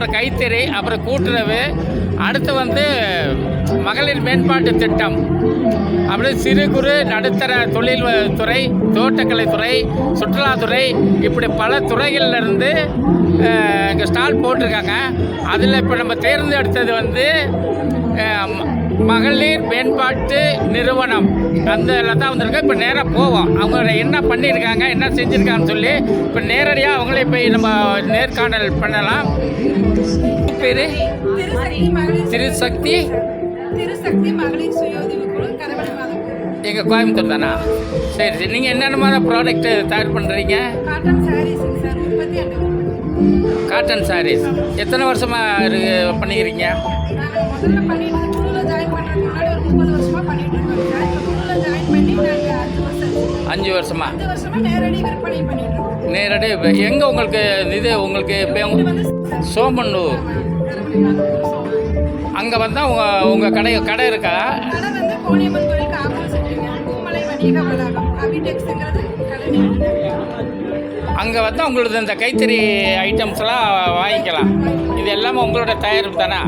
அப்புறம் கைத்தறி, அப்புறம் கூட்டுறவு, அடுத்து வந்து மகளிர் மேம்பாட்டு திட்டம், அப்படியே சிறு குறு நடுத்தர தொழில் துறை, தோட்டக்கலைத்துறை, சுற்றுலாத்துறை, இப்படி பல துறைகள்லேருந்து இங்கே ஸ்டால் போட்டிருக்காங்க. அதில் இப்போ நம்ம தேர்ந்தெடுத்தது வந்து மகளிர் மேம்பாட்டு நிறுவனம், அந்த தான் வந்திருக்கு. இப்போ நேராக போவோம், அவங்க என்ன பண்ணியிருக்காங்க, என்ன செஞ்சுருக்காங்கன்னு சொல்லி இப்போ நேரடியாக அவங்களே போய் நம்ம நேர்காணல் பண்ணலாம். பேர் திருசக்தி மகளிர் சுய உதவி குழு, கரவணை மாதம். எங்கள் கோயம்புத்தூர் தானா? சரி சரி. நீங்கள் என்னென்ன மாதிரி ப்ராடக்ட்டு தயார் பண்ணுறீங்க? காட்டன் சாரீஸுங்க சார், 38 காட்டன் சாரீஸ். எத்தனை வருஷமாக பண்ணிக்கிறீங்க? நாங்கள் முதல்ல பண்ணிட்டு குழுவில் ஜாயின் பண்ணுறதுக்கு முன்னாடி ஒரு 30 வருஷமாக பண்ணிட்டு இருக்கோம் சார். இப்போ குழுவில் ஜாயின் பண்ணி நாங்கள் 5 வருஷம் 5 வருஷமா நேரடி விற்பனை பண்ணிட்டு இருக்கோம். நேரடி எங்கே உங்களுக்கு இது உங்களுக்கு இப்போ சோமன்னூர் அங்கே வந்தால் உங்கள் கடை இருக்கா? கடை வந்து கோணியம்மன் கோயிலுக்கு ஆப்போசிட்டுங்க, பூமலை வணிக வளாகம், அபிடெக்ஸுங்கிறது கடை. அங்கே வந்தால் உங்களுக்கு இந்த கைத்தறி ஐட்டம்ஸ்லாம் வாங்கிக்கலாம். இது எல்லாமே உங்களோட தயாரிப்பு தானே?